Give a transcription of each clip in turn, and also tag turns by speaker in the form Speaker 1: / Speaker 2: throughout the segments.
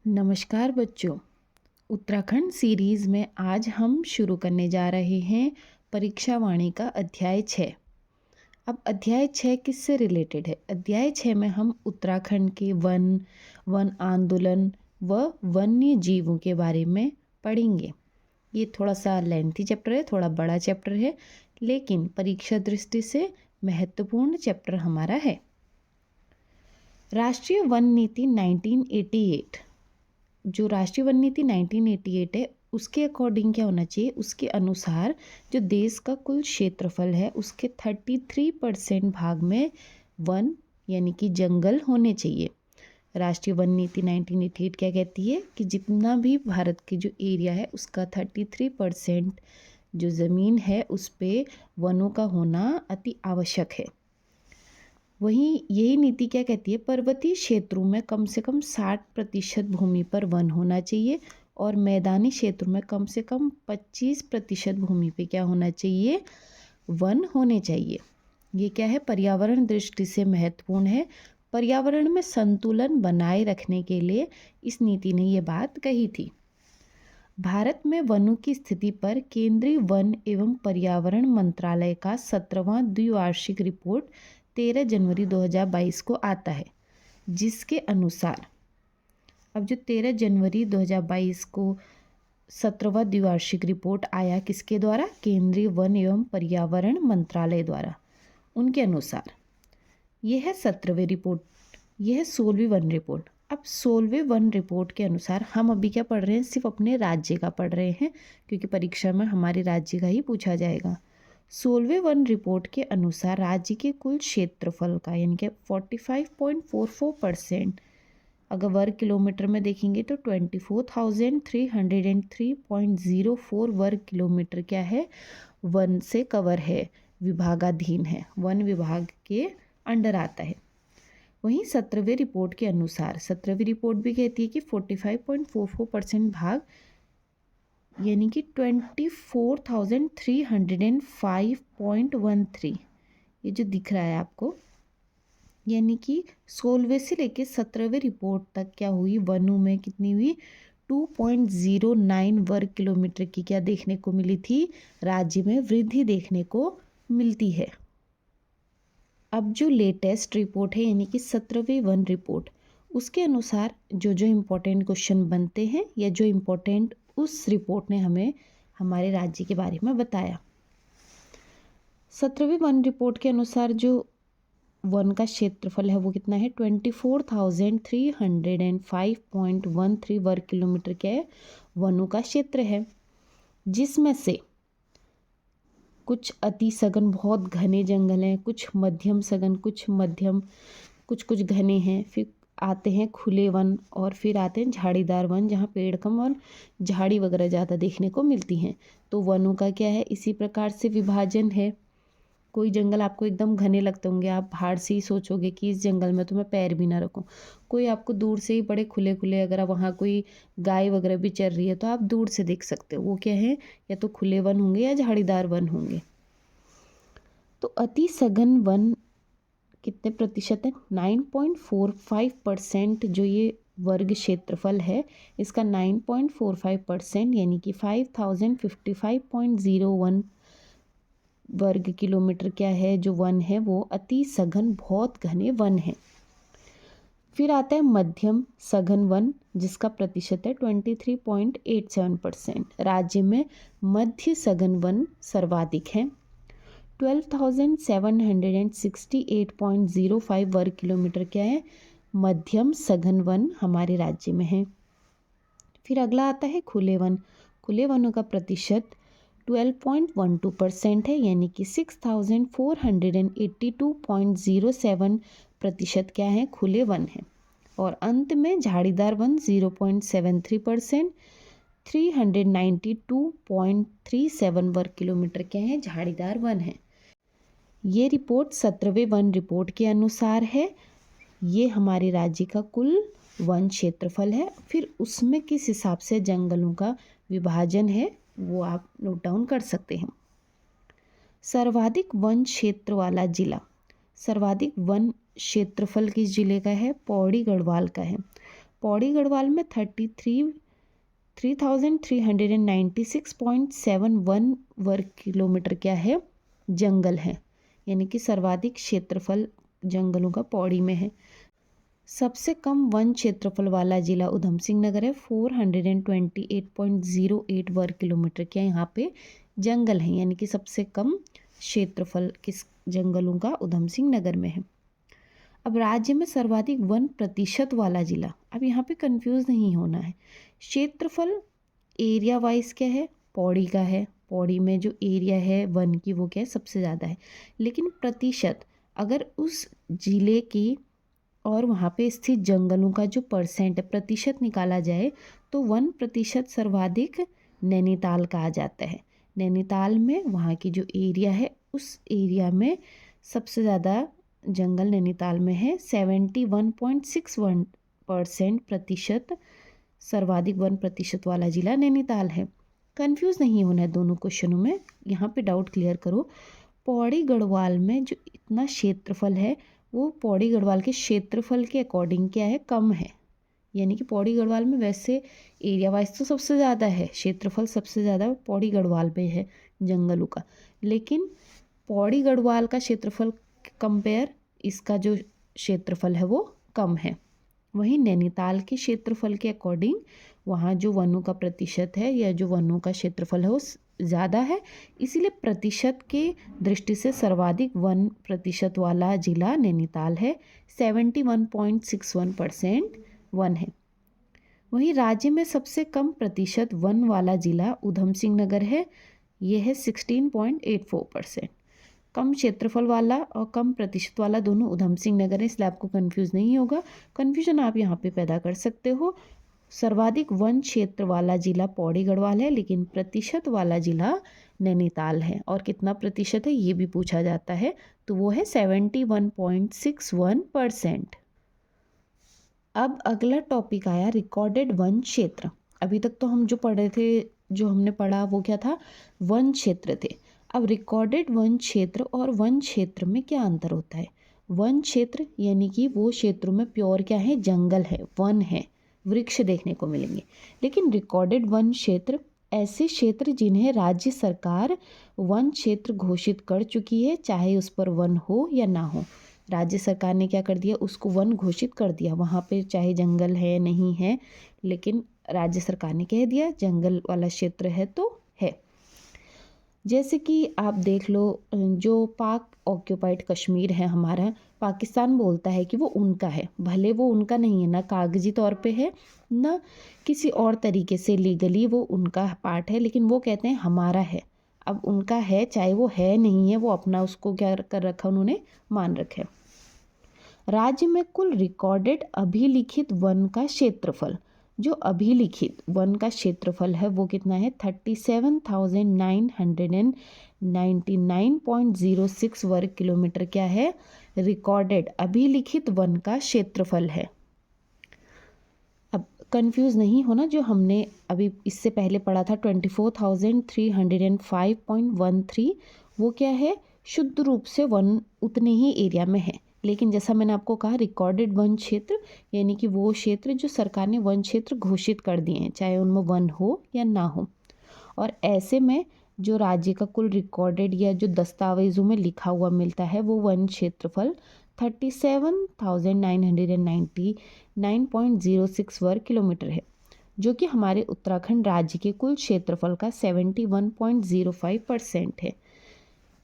Speaker 1: नमस्कार बच्चों। उत्तराखंड सीरीज़ में आज हम शुरू करने जा रहे हैं परीक्षा वाणी का अध्याय 6। अब अध्याय 6 किससे रिलेटेड है? अध्याय 6 में हम उत्तराखंड के वन आंदोलन व वन्य जीवों के बारे में पढ़ेंगे। ये थोड़ा सा लेंथी चैप्टर है, थोड़ा बड़ा चैप्टर है, लेकिन परीक्षा दृष्टि से महत्वपूर्ण चैप्टर हमारा है। राष्ट्रीय वन नीति 1988, जो राष्ट्रीय वन नीति 1988 है, उसके अकॉर्डिंग क्या होना चाहिए? उसके अनुसार जो देश का कुल क्षेत्रफल है उसके 33% भाग में वन यानी कि जंगल होने चाहिए। राष्ट्रीय वन नीति 1988 क्या कहती है कि जितना भी भारत की जो एरिया है उसका 33% जो ज़मीन है उस पे वनों का होना अति आवश्यक है। वहीं यही नीति क्या कहती है? पर्वतीय क्षेत्रों में कम से कम 60% भूमि पर वन होना चाहिए और मैदानी क्षेत्रों में कम से कम 25% भूमि पे क्या होना चाहिए? वन होने चाहिए। ये क्या है? पर्यावरण दृष्टि से महत्वपूर्ण है। पर्यावरण में संतुलन बनाए रखने के लिए इस नीति ने ये बात कही थी। भारत में वनों की स्थिति पर केंद्रीय वन एवं पर्यावरण मंत्रालय का 17वां द्विवार्षिक रिपोर्ट 13 जनवरी 2022 को आता है, जिसके अनुसार अब जो 13 जनवरी 2022 को 17वां द्विवार्षिक रिपोर्ट आया किसके द्वारा? केंद्रीय वन एवं पर्यावरण मंत्रालय द्वारा। उनके अनुसार यह है 17वीं रिपोर्ट, यह है 16वीं वन रिपोर्ट। अब 16वें वन रिपोर्ट के अनुसार हम अभी क्या पढ़ रहे हैं? सिर्फ अपने राज्य का पढ़ रहे हैं, क्योंकि परीक्षा में हमारे राज्य का ही पूछा जाएगा। 16वें वन रिपोर्ट के अनुसार राज्य के कुल क्षेत्रफल का यानी कि 45.44%, अगर वर्ग किलोमीटर में देखेंगे तो 24,303.04 वर्ग किलोमीटर क्या है? वन से कवर है, विभागाधीन है, वन विभाग के अंडर आता है। वहीं 17वें रिपोर्ट के अनुसार 17वीं रिपोर्ट भी कहती है कि 45.44% भाग यानी कि 24,305.13, ये जो दिख रहा है आपको, यानी कि 16वें से लेकर 17वें रिपोर्ट तक क्या हुई? वनों में कितनी हुई? 2.09 वर्ग किलोमीटर की क्या देखने को मिली थी? राज्य में वृद्धि देखने को मिलती है। अब जो लेटेस्ट रिपोर्ट है यानी कि 17वीं वन रिपोर्ट, उसके अनुसार जो जो इम्पोर्टेंट क्वेश्चन बनते हैं या जो इम्पोर्टेंट उस रिपोर्ट ने हमें हमारे राज्य के बारे में बताया। 17वीं वन रिपोर्ट के अनुसार जो वन का क्षेत्रफल है वो कितना है? 24,305.13 वर्ग किलोमीटर क्या है? वनों का क्षेत्र है, जिसमें से कुछ अति सघन बहुत घने जंगल हैं, कुछ मध्यम सघन, कुछ मध्यम, कुछ घने हैं, फिर आते हैं खुले वन और फिर आते हैं झाड़ीदार वन, जहाँ पेड़ कम और झाड़ी वगैरह ज़्यादा देखने को मिलती हैं। तो वनों का क्या है? इसी प्रकार से विभाजन है। कोई जंगल आपको एकदम घने लगते होंगे, आप बाहर से ही सोचोगे कि इस जंगल में तो मैं पैर भी ना रखूं। कोई आपको दूर से ही बड़े खुले खुले, अगर वहाँ कोई गाय वगैरह भी चल रही है तो आप दूर से देख सकते हो। वो क्या है? या तो खुले वन होंगे या झाड़ीदार वन होंगे। तो अति सघन वन कितने प्रतिशत है? 9.45% जो ये वर्ग क्षेत्रफल है इसका 9.45% यानी कि 5,055.01 वर्ग किलोमीटर क्या है? जो वन है वो अति सघन बहुत घने वन है। फिर आता है मध्यम सघन वन, जिसका प्रतिशत है 23.87%। राज्य में मध्य सघन वन सर्वाधिक है, 12,768.05 वर्ग किलोमीटर क्या है? मध्यम सघन वन हमारे राज्य में है। फिर अगला आता है खुले वन। खुले वनों का प्रतिशत 12.12% है, यानी कि 6,482.07% क्या है? खुले वन है। और अंत में झाड़ीदार वन 0.73%, 392.37 वर्ग किलोमीटर क्या है? झाड़ीदार वन है। ये रिपोर्ट 17वें वन रिपोर्ट के अनुसार है। ये हमारे राज्य का कुल वन क्षेत्रफल है। फिर उसमें किस हिसाब से जंगलों का विभाजन है वो आप नोट डाउन कर सकते हैं। सर्वाधिक वन क्षेत्र वाला जिला, सर्वाधिक वन क्षेत्रफल किस जिले का है? पौड़ी गढ़वाल का है। पौड़ी गढ़वाल में 3396.71 वर्ग किलोमीटर क्या है, जंगल है, यानी कि सर्वाधिक क्षेत्रफल जंगलों का पौड़ी में है। सबसे कम वन क्षेत्रफल वाला जिला उधम सिंह नगर है, 428.08 वर्ग किलोमीटर क्या यहाँ पे जंगल है, यानी कि सबसे कम क्षेत्रफल किस जंगलों का उधम सिंह नगर में है। अब राज्य में सर्वाधिक वन प्रतिशत वाला जिला, अब यहाँ पे कंफ्यूज नहीं होना है। क्षेत्रफल एरिया वाइज क्या है, पौड़ी का है, पौड़ी में जो एरिया है वन की वो क्या है, सबसे ज़्यादा है। लेकिन प्रतिशत, अगर उस जिले की और वहाँ पे स्थित जंगलों का जो परसेंट प्रतिशत निकाला जाए तो 1% सर्वाधिक नैनीताल का आ जाता है। नैनीताल में वहाँ की जो एरिया है उस एरिया में सबसे ज़्यादा जंगल नैनीताल में है, 71.61% प्रतिशत सर्वाधिक 1% वाला जिला नैनीताल है। कंफ्यूज नहीं होना है दोनों क्वेश्चनों में, यहाँ पे डाउट क्लियर करो। पौड़ी गढ़वाल में जो इतना क्षेत्रफल है वो पौड़ी गढ़वाल के क्षेत्रफल के अकॉर्डिंग क्या है, कम है। यानी कि पौड़ी गढ़वाल में वैसे एरिया वाइज तो सबसे ज़्यादा है, क्षेत्रफल सबसे ज़्यादा पौड़ी गढ़वाल में है जंगलों का, लेकिन पौड़ी गढ़वाल का क्षेत्रफल कंपेयर इसका जो क्षेत्रफल है वो कम है। वहीं नैनीताल के क्षेत्रफल के अकॉर्डिंग वहाँ जो वनों का प्रतिशत है या जो वनों का क्षेत्रफल है वो ज़्यादा है, इसीलिए प्रतिशत के दृष्टि से सर्वाधिक 1% वाला जिला नैनीताल है, 71.61% वन है। वहीं राज्य में सबसे कम प्रतिशत वन वाला जिला उधम सिंह नगर है, यह है 16.84%। कम क्षेत्रफल वाला और कम प्रतिशत वाला दोनों उधम सिंह नगर है, इसलिए आपको कंफ्यूज नहीं होगा। कंफ्यूजन आप यहाँ पे पैदा कर सकते हो। सर्वाधिक वन क्षेत्र वाला जिला पौड़ी गढ़वाल है, लेकिन प्रतिशत वाला जिला नैनीताल है, और कितना प्रतिशत है ये भी पूछा जाता है, तो वो है 71.61%। अब अगला टॉपिक आया रिकॉर्डेड वन क्षेत्र। अभी तक तो हम जो पढ़े थे, जो हमने पढ़ा वो क्या था, वन क्षेत्र थे। अब रिकॉर्डेड वन क्षेत्र और वन क्षेत्र में क्या अंतर होता है। वन क्षेत्र यानी कि वो क्षेत्रों में प्योर क्या है, जंगल है, वन है, वृक्ष देखने को मिलेंगे। लेकिन रिकॉर्डेड वन क्षेत्र ऐसे क्षेत्र जिन्हें राज्य सरकार वन क्षेत्र घोषित कर चुकी है, चाहे उस पर वन हो या ना हो। राज्य सरकार ने क्या कर दिया, उसको वन घोषित कर दिया, वहाँ पे चाहे जंगल है नहीं है, लेकिन राज्य सरकार ने कह दिया जंगल वाला क्षेत्र है तो है। जैसे कि आप देख लो, जो पाक ऑक्यूपाइड कश्मीर है हमारा, पाकिस्तान बोलता है कि वो उनका है, भले वो उनका नहीं है, ना कागजी तौर पे है ना किसी और तरीके से लीगली वो उनका पार्ट है, लेकिन वो कहते हैं हमारा है। अब उनका है, चाहे वो है नहीं है, वो अपना उसको क्या कर रखा उन्होंने, मान रखे। राज्य में कुल रिकॉर्डेड अभिलिखित वन का क्षेत्रफल, जो अभिलिखित वन का क्षेत्रफल है वो कितना है, 37,999.06 वर्ग किलोमीटर क्या है, रिकॉर्डेड अभिलिखित वन का क्षेत्रफल है। अब कंफ्यूज नहीं होना, जो हमने अभी इससे पहले पढ़ा था 24,305.13 वो क्या है, शुद्ध रूप से वन उतने ही एरिया में है। लेकिन जैसा मैंने आपको कहा रिकॉर्डेड वन क्षेत्र यानी कि वो क्षेत्र जो सरकार ने वन क्षेत्र घोषित कर दिए हैं, चाहे उनमें वन हो या ना हो। और ऐसे में जो राज्य का कुल रिकॉर्डेड या जो दस्तावेजों में लिखा हुआ मिलता है वो वन क्षेत्रफल 37,999.06 वर्ग किलोमीटर है, जो कि हमारे उत्तराखंड राज्य के कुल क्षेत्रफल का 71.05% है।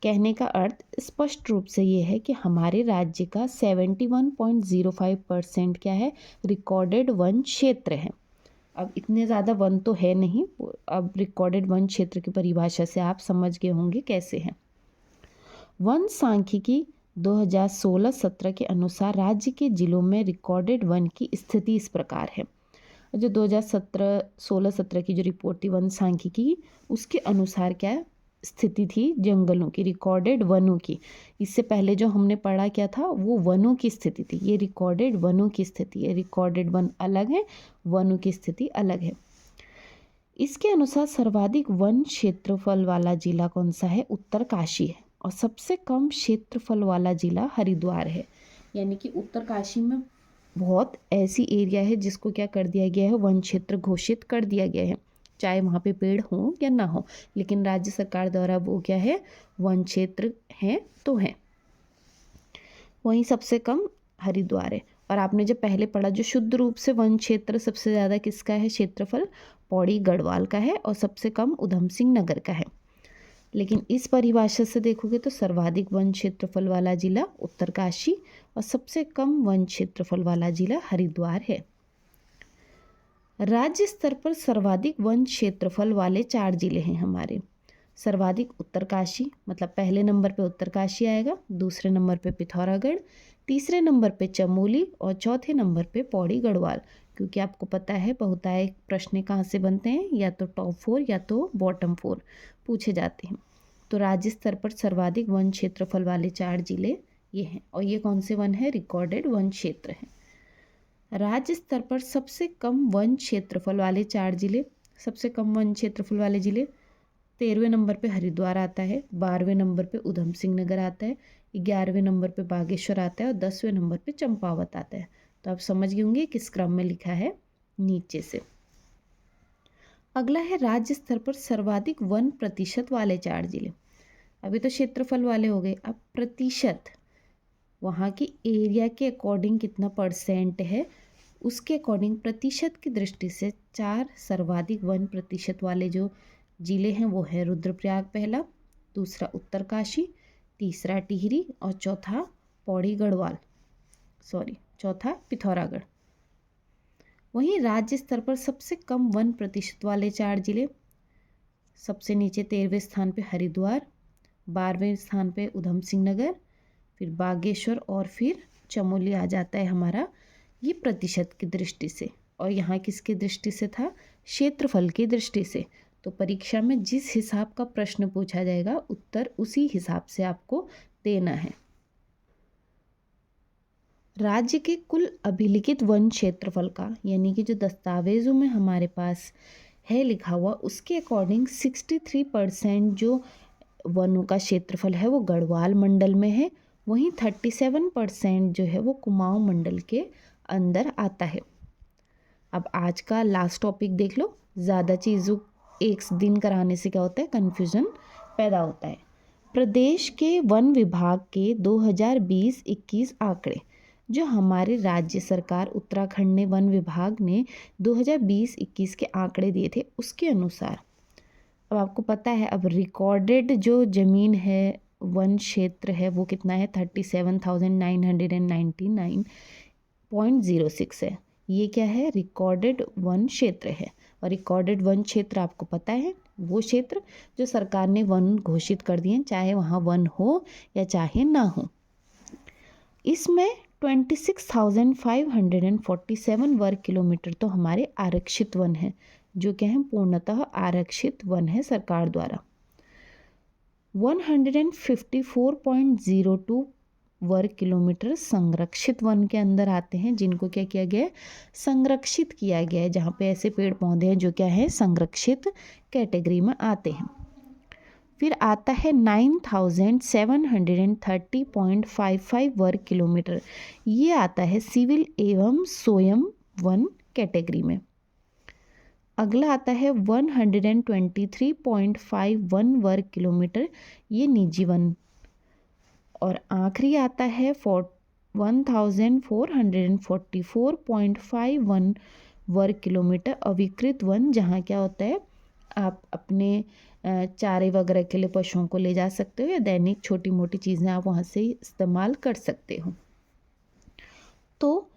Speaker 1: कहने का अर्थ स्पष्ट रूप से ये है कि हमारे राज्य का 71.05% क्या है, रिकॉर्डेड वन क्षेत्र है। अब इतने ज़्यादा वन तो है नहीं, अब रिकॉर्डेड वन क्षेत्र की परिभाषा से आप समझ गए होंगे कैसे है। वन सांख्यिकी 2016-17 के अनुसार राज्य के जिलों में रिकॉर्डेड वन की स्थिति इस प्रकार है। जो 2016-17 की जो रिपोर्ट थी वन सांख्यिकी, उसके अनुसार क्या स्थिति थी जंगलों की, रिकॉर्डेड वनों की। इससे पहले जो हमने पढ़ा क्या था, वो वनों की स्थिति थी, ये रिकॉर्डेड वनों की स्थिति है। रिकॉर्डेड वन अलग है, वनों की स्थिति अलग है। इसके अनुसार सर्वाधिक वन क्षेत्रफल वाला जिला कौन सा है, उत्तरकाशी है, और सबसे कम क्षेत्रफल वाला जिला हरिद्वार है। यानी कि उत्तरकाशी में बहुत ऐसी एरिया है जिसको क्या कर दिया गया है, वन क्षेत्र घोषित कर दिया गया है, चाहे वहाँ पे पेड़ हो या ना हो, लेकिन राज्य सरकार द्वारा वो क्या है, वन क्षेत्र है तो है। वहीं सबसे कम हरिद्वार है। और आपने जब पहले पढ़ा, जो शुद्ध रूप से वन क्षेत्र सबसे ज़्यादा किसका है क्षेत्रफल, पौड़ी गढ़वाल का है, और सबसे कम उधम सिंह नगर का है। लेकिन इस परिभाषा से देखोगे तो सर्वाधिक वन क्षेत्रफल वाला जिला उत्तरकाशी और सबसे कम वन क्षेत्रफल वाला जिला हरिद्वार है। राज्य स्तर पर सर्वाधिक वन क्षेत्रफल वाले 4 जिले हैं हमारे। सर्वाधिक उत्तरकाशी, मतलब पहले नंबर पे उत्तरकाशी आएगा, दूसरे नंबर पे पिथौरागढ़, तीसरे नंबर पे चमोली और चौथे नंबर पे पौड़ी गढ़वाल। क्योंकि आपको पता है बहुतायत प्रश्न कहाँ से बनते हैं, या तो टॉप 4 या तो बॉटम 4 पूछे जाते हैं। तो राज्य स्तर पर सर्वाधिक वन क्षेत्रफल वाले 4 जिले ये हैं। और ये कौन से वन है, रिकॉर्डेड वन क्षेत्र हैं। राज्य स्तर पर सबसे कम वन क्षेत्रफल वाले 4 जिले, सबसे कम वन क्षेत्रफल वाले जिले 13वें नंबर पे हरिद्वार आता है, 12वें नंबर पे उधम सिंह नगर आता है, 11वें नंबर पे बागेश्वर आता है और 10वें नंबर पे चंपावत आता है। तो आप समझ गए होंगे किस क्रम में लिखा है नीचे से। अगला है राज्य स्तर पर सर्वाधिक वन प्रतिशत वाले 4 जिले। अभी तो क्षेत्रफल वाले हो गए, अब प्रतिशत, वहाँ की एरिया के अकॉर्डिंग कितना परसेंट है उसके अकॉर्डिंग प्रतिशत की दृष्टि से 4 सर्वाधिक वन प्रतिशत वाले जो जिले हैं वो है रुद्रप्रयाग पहला, दूसरा उत्तरकाशी, तीसरा टिहरी और चौथा पौड़ी गढ़वाल, चौथा पिथौरागढ़। वहीं राज्य स्तर पर सबसे कम वन प्रतिशत वाले 4 जिले, सबसे नीचे 13वें स्थान पे हरिद्वार, 12वें स्थान पे उधम सिंह नगर, फिर बागेश्वर और फिर चमोली आ जाता है हमारा, ये प्रतिशत की दृष्टि से। और यहाँ किसकी दृष्टि से था, क्षेत्रफल की दृष्टि से। तो परीक्षा में जिस हिसाब का प्रश्न पूछा जाएगा उत्तर उसी हिसाब से आपको देना है। राज्य के कुल अभिलिखित वन क्षेत्रफल का, यानी कि जो दस्तावेजों में हमारे पास है लिखा हुआ, उसके अकॉर्डिंग 63% जो वनों का क्षेत्रफल है वो गढ़वाल मंडल में है, वहीं 37% जो है वो कुमाऊं मंडल के अंदर आता है। अब आज का लास्ट टॉपिक देख लो। ज़्यादा चीज़ों एक दिन कराने से क्या होता है, कन्फ्यूज़न पैदा होता है। प्रदेश के वन विभाग के 2020-21 आंकड़े, जो हमारे राज्य सरकार उत्तराखंड ने वन विभाग ने 2020-21 के आंकड़े दिए थे, उसके अनुसार अब आपको पता है, अब रिकॉर्डेड जो ज़मीन है, वन क्षेत्र है, वो कितना है 37,999.06 है। ये क्या है, रिकॉर्डेड वन क्षेत्र है। और रिकॉर्डेड वन क्षेत्र आपको पता है वो क्षेत्र जो सरकार ने वन घोषित कर दिए, चाहे वहाँ वन हो या चाहे ना हो। इसमें 26,547 वर्ग किलोमीटर तो हमारे आरक्षित वन है, जो क्या है पूर्णतः आरक्षित वन है सरकार द्वारा। 154.02 वर्ग किलोमीटर संरक्षित वन के अंदर आते हैं, जिनको क्या किया गया है, संरक्षित किया गया है, जहाँ पे ऐसे पेड़ पौधे हैं जो क्या है संरक्षित कैटेगरी में आते हैं। फिर आता है 9,730.55 वर्ग किलोमीटर, ये आता है सिविल एवं स्वयं वन कैटेगरी में। अगला आता है 123.51 वर्ग किलोमीटर, ये निजी वन। और आखिरी आता है 1,444.51 वर्ग किलोमीटर अविकृत वन, जहाँ क्या होता है आप अपने चारे वगैरह के लिए पशुओं को ले जा सकते हो, या दैनिक छोटी मोटी चीज़ें आप वहाँ से इस्तेमाल कर सकते हो। तो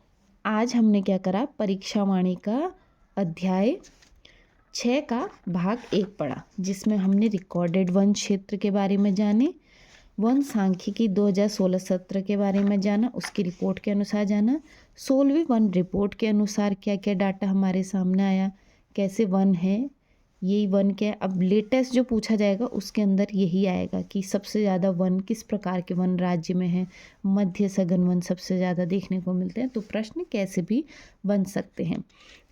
Speaker 1: आज हमने क्या करा, परीक्षा वाणी का अध्याय 6 का भाग 1 पढ़ा, जिसमें हमने रिकॉर्डेड वन क्षेत्र के बारे में जाने, वन सांख्यिकी 2016-17 के बारे में जाना, उसकी रिपोर्ट के अनुसार जाना, 16वीं वन रिपोर्ट के अनुसार क्या क्या डाटा हमारे सामने आया, कैसे वन है, यही वन क्या है। अब लेटेस्ट जो पूछा जाएगा उसके अंदर यही आएगा कि सबसे ज़्यादा वन किस प्रकार के वन राज्य में है, मध्य सघन वन सबसे ज़्यादा देखने को मिलते हैं। तो प्रश्न कैसे भी बन सकते हैं।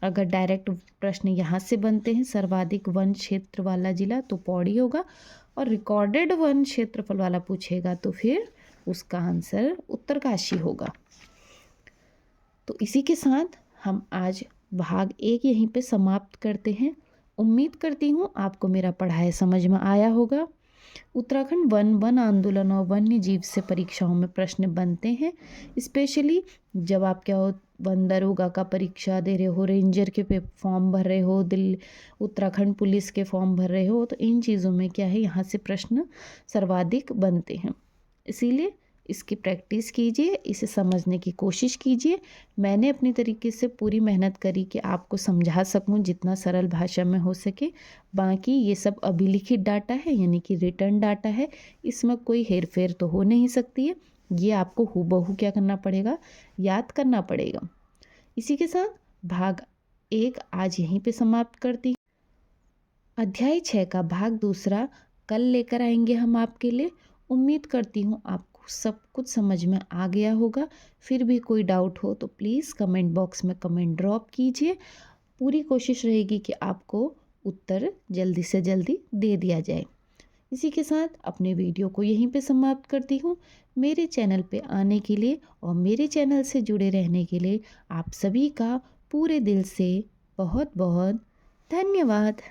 Speaker 1: अगर डायरेक्ट प्रश्न यहाँ से बनते हैं, सर्वाधिक वन क्षेत्र वाला जिला तो पौड़ी होगा, और रिकॉर्डेड वन क्षेत्रफल वाला पूछेगा तो फिर उसका आंसर उत्तरकाशी होगा। तो इसी के साथ हम आज भाग 1 यहीं पे समाप्त करते हैं। उम्मीद करती हूँ आपको मेरा पढ़ाया समझ में आया होगा। उत्तराखंड वन आंदोलन और वन्य जीव से परीक्षाओं में प्रश्न बनते हैं, स्पेशली जब आप क्या हो वन दरोगा का परीक्षा दे रहे हो, रेंजर के पे फॉर्म भर रहे हो, उत्तराखंड पुलिस के फॉर्म भर रहे हो, तो इन चीज़ों में क्या है, यहाँ से प्रश्न सर्वाधिक बनते हैं। इसीलिए इसकी प्रैक्टिस कीजिए, इसे समझने की कोशिश कीजिए। मैंने अपनी तरीके से पूरी मेहनत करी कि आपको समझा सकूं जितना सरल भाषा में हो सके। बाकी ये सब अभिलिखित डाटा है, यानी कि रिटर्न डाटा है, इसमें कोई हेरफेर तो हो नहीं सकती है। ये आपको हूबहू क्या करना पड़ेगा, याद करना पड़ेगा। इसी के साथ भाग 1 आज यहीं पे समाप्त करती हूँ। अध्याय 6 का भाग 2 कल लेकर आएंगे हम आपके लिए। उम्मीद करती हूँ आपको सब कुछ समझ में आ गया होगा। फिर भी कोई डाउट हो तो प्लीज़ कमेंट बॉक्स में कमेंट ड्रॉप कीजिए। पूरी कोशिश रहेगी कि आपको उत्तर जल्दी से जल्दी दे दिया जाए। इसी के साथ अपने वीडियो को यहीं पे समाप्त करती हूँ। मेरे चैनल पे आने के लिए और मेरे चैनल से जुड़े रहने के लिए आप सभी का पूरे दिल से बहुत बहुत धन्यवाद।